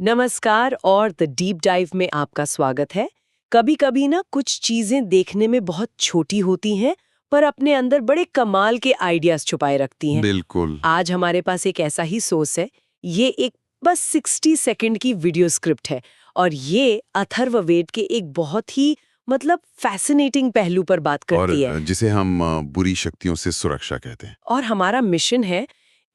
नमस्कार और the deep dive में आपका स्वागत है। कभी कभी ना कुछ चीजें देखने में बहुत छोटी होती हैं पर अपने अंदर बड़े कमाल के आइडियाज छुपाए रखती हैं। बिल्कुल। आज हमारे पास एक ऐसा ही सोर्स है। ये एक बस 60 सेकंड की वीडियो स्क्रिप्ट है और ये अथर्ववेद के एक बहुत ही फैसिनेटिंग पहलू पर बात करती है और जिसे हम बुरी शक्तियों से सुरक्षा कहते हैं। और हमारा मिशन है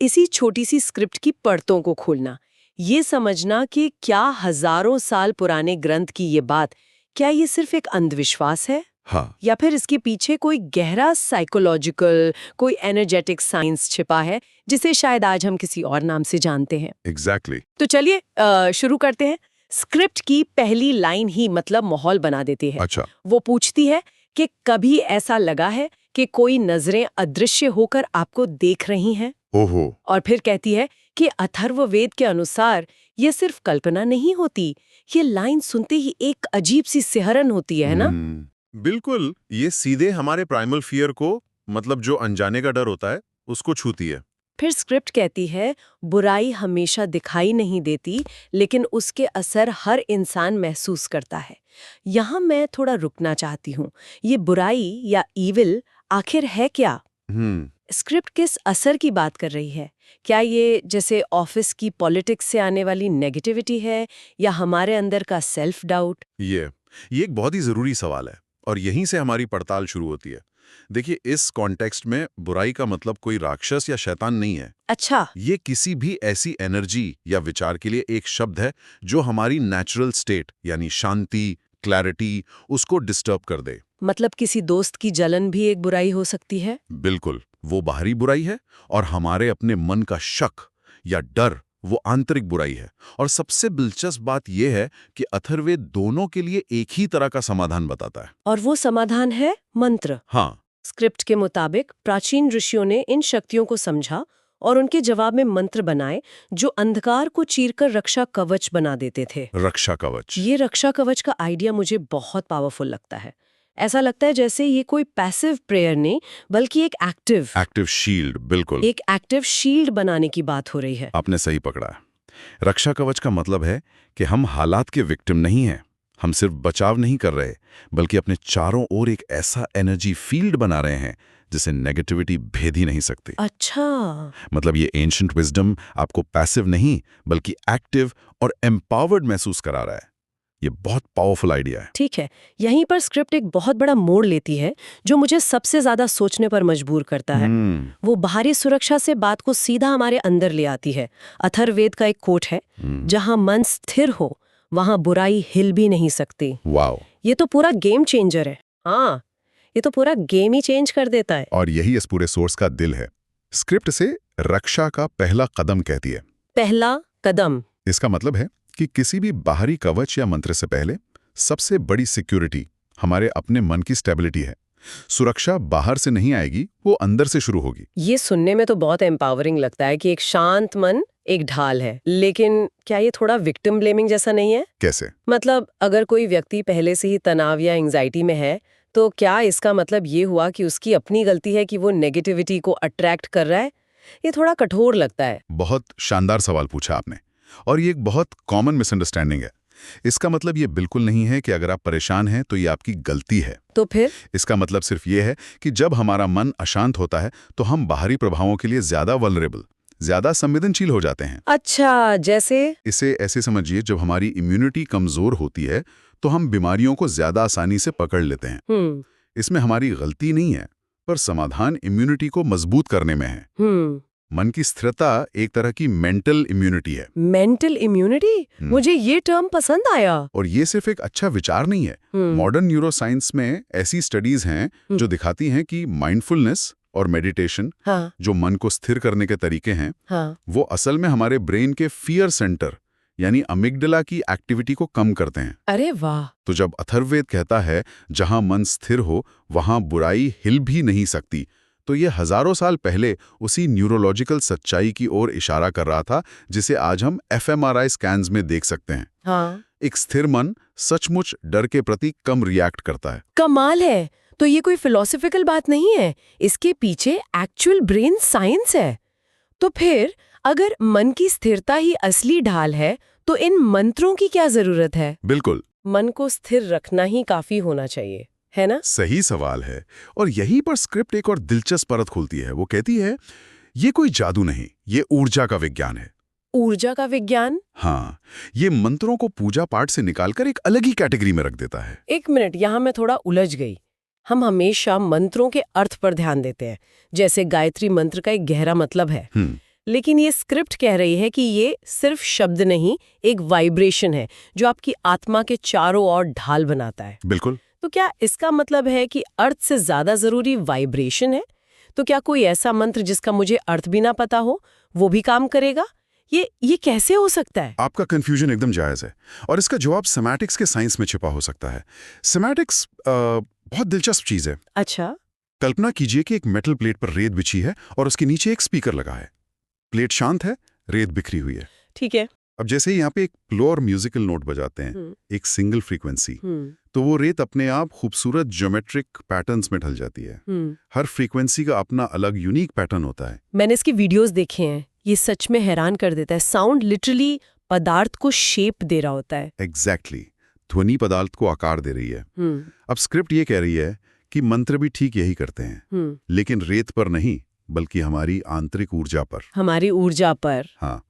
इसी छोटी सी स्क्रिप्ट की परतों को खोलना, ये समझना कि क्या हजारों साल पुराने ग्रंथ की ये बात, क्या ये सिर्फ एक अंधविश्वास है हाँ, या फिर इसके पीछे कोई गहरा साइकोलॉजिकल, कोई एनर्जेटिक साइंस छिपा है जिसे शायद आज हम किसी और नाम से जानते हैं। एग्जैक्टली। तो चलिए शुरू करते हैं। स्क्रिप्ट की पहली लाइन ही माहौल बना देती है। अच्छा। वो पूछती है कि कभी ऐसा लगा है कि कोई नजरें अदृश्य होकर आपको देख रही हैं? ओहो। और फिर कहती है कि अथर्ववेद के अनुसार ये सिर्फ कल्पना नहीं होती। ये लाइन सुनते ही एक अजीब सी सिहरन होती है ना? बिल्कुल, ये सीधे हमारे प्राइमल फियर को, मतलब जो अनजाने का डर होता है, उसको छूती है। फिर स्क्रिप्ट कहती है बुराई हमेशा दिखाई नहीं देती, लेकिन उसके असर हर इंसान महसूस करता है। यहाँ मैं थोड़ा रुकना चाहती हूँ। ये बुराई या ईविल आखिर है क्या? स्क्रिप्ट किस असर की बात कर रही है? क्या ये जैसे ऑफिस की पॉलिटिक्स से आने वाली नेगेटिविटी है या हमारे अंदर का सेल्फ डाउट? ये एक बहुत ही जरूरी सवाल है और यहीं से हमारी पड़ताल शुरू होती है। देखिए, इस कॉन्टेक्स्ट में बुराई का मतलब कोई राक्षस या शैतान नहीं है। अच्छा। ये किसी भी ऐसी एनर्जी या विचार के लिए एक शब्द है जो हमारी नेचुरल स्टेट यानी शांति, क्लैरिटी, उसको डिस्टर्ब कर दे। मतलब किसी दोस्त की जलन भी एक बुराई हो सकती है? बिल्कुल, वो बाहरी बुराई है और हमारे अपने मन का शक या डर वो आंतरिक बुराई है। और सबसे दिलचस्प बात यह है कि अथर्ववेद दोनों के लिए एक ही तरह का समाधान बताता है। और वो समाधान है मंत्र। हाँ, स्क्रिप्ट के मुताबिक प्राचीन ऋषियों ने इन शक्तियों को समझा और उनके जवाब में मंत्र बनाए जो अंधकार को चीरकर रक्षा कवच बना देते थे। रक्षा कवच। ये रक्षा कवच का आइडिया मुझे बहुत पावरफुल लगता है। ऐसा लगता है जैसे ये कोई पैसिव प्रेयर नहीं बल्कि एक एक्टिव शील्ड। बिल्कुल, एक एक्टिव शील्ड बनाने की बात हो रही है। आपने सही पकड़ा है। रक्षा कवच का मतलब है कि हम हालात के विक्टिम नहीं हैं। हम सिर्फ बचाव नहीं कर रहे, बल्कि अपने चारों ओर एक ऐसा एनर्जी फील्ड बना रहे हैं जिसे नेगेटिविटी भेद ही नहीं सकती। अच्छा। मतलब ये एंशिएंट विजडम आपको पैसिव नहीं बल्कि एक्टिव और एम्पावर्ड महसूस करा रहा है। ये बहुत पावरफुल आइडिया है। ठीक है, यहीं पर स्क्रिप्ट एक बहुत बड़ा मोड़ लेती है जो मुझे सबसे ज्यादा सोचने पर मजबूर करता है। वो बाहरी सुरक्षा से बात को सीधा हमारे अंदर ले आती है। अथर्ववेद का एक कोट है, जहां मन स्थिर हो वहां बुराई हिल भी नहीं सकती। वाओ। ये तो पूरा गेम चेंजर है। हाँ, ये तो पूरा गेम ही चेंज कर देता है। और यही इस पूरे सोर्स का दिल है। स्क्रिप्ट से रक्षा का पहला कदम कहती है। पहला कदम। इसका मतलब है कि किसी भी बाहरी कवच या मंत्र से पहले सबसे बड़ी सिक्योरिटी हमारे अपने मन की स्टेबिलिटी है। सुरक्षा बाहर से नहीं आएगी, वो अंदर से शुरू होगी। ये सुनने में तो बहुत एम्पावरिंग लगता है कि एक शांत मन एक ढाल है, लेकिन क्या ये थोड़ा विक्टिम ब्लेमिंग जैसा नहीं है? कैसे? मतलब अगर कोई व्यक्ति पहले से ही तनाव या एंजाइटी में है तो क्या इसका मतलब ये हुआ कि उसकी अपनी गलती है कि वो नेगेटिविटी को अट्रैक्ट कर रहा है? ये थोड़ा कठोर लगता है। बहुत शानदार सवाल पूछा आपने, और ये एक बहुत कॉमन मिसअंडरस्टैंडिंग है। इसका मतलब ये बिल्कुल नहीं है कि अगर आप परेशान हैं तो ये आपकी गलती है। तो फिर? इसका मतलब सिर्फ ये है कि जब हमारा मन अशांत होता है तो हम बाहरी प्रभावों के लिए ज्यादा वल्नरेबल, ज्यादा संवेदनशील हो जाते हैं। अच्छा, जैसे? इसे ऐसे समझिए, जब हमारी इम्यूनिटी कमजोर होती है तो हम बीमारियों को ज्यादा आसानी से पकड़ लेते हैं। इसमें हमारी गलती नहीं है, पर समाधान इम्यूनिटी को मजबूत करने में है। मन की स्थिरता एक तरह की मेंटल इम्यूनिटी है। Mental immunity? मुझे ये टर्म पसंद आया। और ये सिर्फ एक अच्छा विचार नहीं है। मॉडर्न न्यूरोसाइंस में ऐसी स्टडीज हैं जो दिखाती हैं कि माइंडफुलनेस और मेडिटेशन, जो मन को स्थिर करने के तरीके हैं, वो असल में हमारे ब्रेन के फियर सेंटर यानी अमिगडला की एक्टिविटी को कम करते हैं। अरे वाह! तो जब अथर्ववेद कहता है जहां मन स्थिर हो वहां बुराई हिल भी नहीं सकती, तो ये हजारों साल पहले उसी न्यूरोलॉजिकल सच्चाई की ओर इशारा कर रहा था जिसे आज हम fMRI स्कैन्स में देख सकते हैं। हाँ। एक स्थिर मन सचमुच डर के प्रति कम रिएक्ट करता है। कमाल है। तो ये कोई फिलोसॉफिकल बात नहीं है, इसके पीछे एक्चुअल ब्रेन साइंस है। तो फिर अगर मन की स्थिरता ही असली ढाल है तो इन मंत्रों की क्या जरूरत है? बिल्कुल मन को स्थिर रखना ही काफी होना चाहिए, है ना? सही सवाल है। और यहीं पर स्क्रिप्ट एक और दिलचस्प परत खोलती है। वो कहती है ये कोई जादू नहीं, ये ऊर्जा का विज्ञान है। ऊर्जा का विज्ञान? हाँ, ये मंत्रों को पूजा पाठ से निकालकर एक अलग ही कैटेगरी में रख देता है। एक मिनट, यहाँ मैं थोड़ा उलझ गई। हम हमेशा मंत्रों के अर्थ पर ध्यान देते हैं, जैसे गायत्री मंत्र का एक गहरा मतलब है। लेकिन ये स्क्रिप्ट कह रही है कि ये सिर्फ शब्द नहीं, एक वाइब्रेशन है जो आपकी आत्मा के चारों ओर ढाल बनाता है। बिल्कुल। तो क्या इसका मतलब है कि अर्थ से ज्यादा जरूरी वाइब्रेशन है? तो क्या कोई ऐसा मंत्र जिसका मुझे अर्थ भी ना पता हो, वो भी काम करेगा? ये कैसे हो सकता है? आपका कंफ्यूजन एकदम जायज है और इसका जवाब सेमेटिक्स के साइंस में छिपा हो सकता है। सेमेटिक्स बहुत दिलचस्प चीज है। अच्छा। कल्पना कीजिए कि एक मेटल प्लेट पर रेत बिछी है और उसके नीचे एक स्पीकर लगा है। प्लेट शांत है, रेत बिखरी हुई है। ठीक है। अब जैसे ही यहाँ पे एक फ्लोर म्यूजिकल नोट बजाते हैं, एक सिंगल फ्रीक्वेंसी, तो वो रेत अपने आप खूबसूरत ज्योमेट्रिक पैटर्न्स में ढल जाती है। हर फ्रीक्वेंसी का अपना अलग यूनिक पैटर्न होता है। मैंने इसकी वीडियोस देखे हैं, ये सच में हैरान कर देता है। साउंड लिटरली पदार्थ को शेप दे रहा होता है। एग्जैक्टली ध्वनि पदार्थ को आकार दे रही है। अब स्क्रिप्ट ये कह रही है कि मंत्र भी ठीक यही करते हैं, लेकिन रेत पर नहीं, बल्कि हमारी आंतरिक ऊर्जा पर। हमारी ऊर्जा पर? हाँ,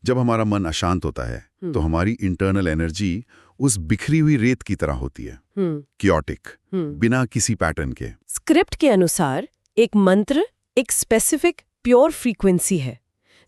जब हमारा मन अशांत होता है तो हमारी इंटरनल एनर्जी उस बिखरी हुई रेत की तरह होती है, कियोटिक, बिना किसी पैटर्न के। स्क्रिप्ट के अनुसार एक मंत्र एक स्पेसिफिक प्योर फ्रीक्वेंसी है।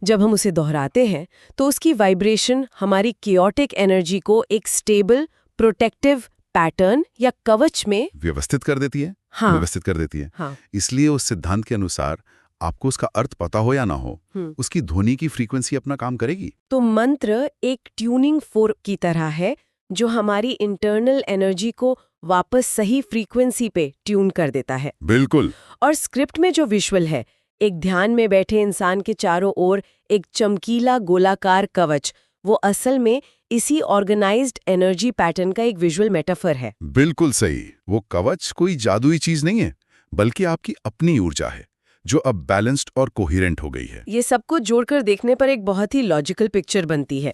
जब हम उसे दोहराते हैं तो उसकी वाइब्रेशन हमारी कियोटिक एनर्जी को एक स्टेबल प्रोटेक्टिव पैटर्न या कवच में व्यवस्थित कर देती है। हाँ। व्यवस्थित कर देती है। हाँ। इसलिए उस सिद्धांत के अनुसार आपको उसका अर्थ पता हो या ना हो, उसकी ध्वनि की फ्रीक्वेंसी अपना काम करेगी। तो मंत्र एक ट्यूनिंग फोर्क की तरह है जो हमारी इंटरनल एनर्जी को वापस सही फ्रीक्वेंसी पे ट्यून कर देता है। बिल्कुल। और स्क्रिप्ट में जो विजुअल है, एक ध्यान में बैठे इंसान के चारों ओर एक चमकीला गोलाकार कवच, वो असल में इसी ऑर्गेनाइज्ड एनर्जी पैटर्न का एक विजुअल मेटाफर है। बिल्कुल सही। वो कवच कोई जादुई चीज नहीं है, बल्कि आपकी अपनी ऊर्जा है जो अब बैलेंस्ड और कोहेरेंट हो गई है। ये सब कुछ जोड़कर देखने पर एक बहुत ही लॉजिकल पिक्चर बनती है।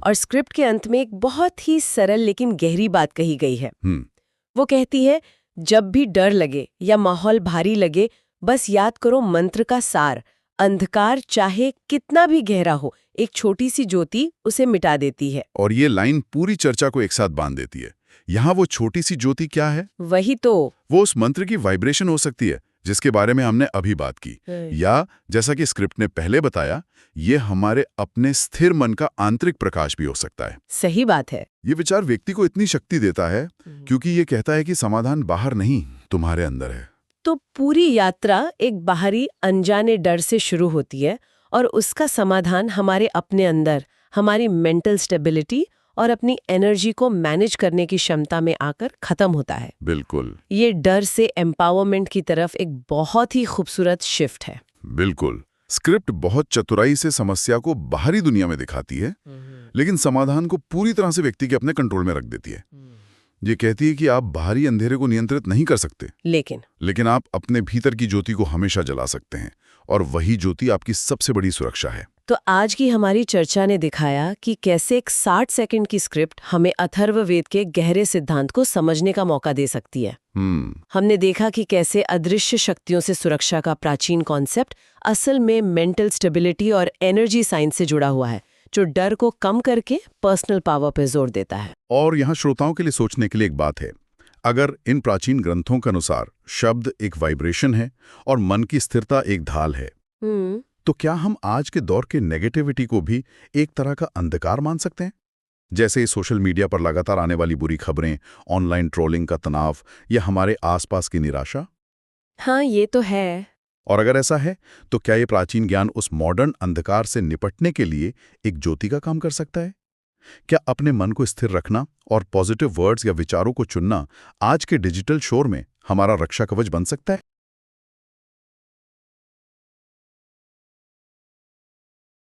और स्क्रिप्ट के अंत में एक बहुत ही सरल लेकिन गहरी बात कही गई है। वो कहती है, जब भी डर लगे या माहौल भारी लगे, बस याद करो मंत्र का सार। अंधकार चाहे कितना भी गहरा हो, एक छोटी सी ज्योति उसे मिटा देती है। और ये लाइन पूरी चर्चा को एक साथ बांध देती है। यहाँ वो छोटी सी ज्योति क्या है? वही तो, वो उस मंत्र की वाइब्रेशन हो सकती है जिसके बारे में हमने अभी बात की, या जैसा कि स्क्रिप्ट ने पहले बताया, ये हमारे अपने स्थिर मन का आंतरिक प्रकाश भी हो सकता है। सही बात है। ये विचार व्यक्ति को इतनी शक्ति देता है क्योंकि ये कहता है कि समाधान बाहर नहीं, तुम्हारे अंदर है। तो पूरी यात्रा एक बाहरी अनजाने डर से शुरू होती है और उसका समाधान हमारे अपने अंदर, हमारी मेंटल स्टेबिलिटी और अपनी एनर्जी को मैनेज करने की क्षमता में आकर खत्म होता है। बिल्कुल। ये डर से एम्पावरमेंट की तरफ एक बहुत ही खूबसूरत शिफ्ट है। बिल्कुल। स्क्रिप्ट बहुत चतुराई से समस्या को बाहरी दुनिया में दिखाती है, लेकिन समाधान को पूरी तरह से व्यक्ति के अपने कंट्रोल में रख देती है। ये कहती है कि आप बाहरी अंधेरे को नियंत्रित नहीं कर सकते, लेकिन आप अपने भीतर की ज्योति को हमेशा जला सकते हैं, और वही ज्योति आपकी सबसे बड़ी सुरक्षा है। तो आज की हमारी चर्चा ने दिखाया कि कैसे एक 60 सेकंड की स्क्रिप्ट हमें अथर्ववेद के गहरे सिद्धांत को समझने का मौका दे सकती है। हमने देखा कि कैसे अदृश्य शक्तियों से सुरक्षा का प्राचीन कॉन्सेप्ट असल में मेंटल स्टेबिलिटी और एनर्जी साइंस से जुड़ा हुआ है, जो डर को कम करके पर्सनल पावर पर जोर देता है। और यहाँ श्रोताओं के लिए सोचने के लिए एक बात है। अगर इन प्राचीन ग्रंथों के अनुसार शब्द एक वाइब्रेशन है और मन की स्थिरता एक ढाल है, तो क्या हम आज के दौर के नेगेटिविटी को भी एक तरह का अंधकार मान सकते हैं? जैसे सोशल मीडिया पर लगातार आने वाली बुरी खबरें, ऑनलाइन ट्रोलिंग का तनाव या हमारे आसपास की निराशा। हाँ, ये तो है। और अगर ऐसा है, तो क्या ये प्राचीन ज्ञान उस मॉडर्न अंधकार से निपटने के लिए एक ज्योति का काम कर सकता है? क्या अपने मन को स्थिर रखना और पॉजिटिव वर्ड्स या विचारों को चुनना आज के डिजिटल शोर में हमारा रक्षा कवच बन सकता है?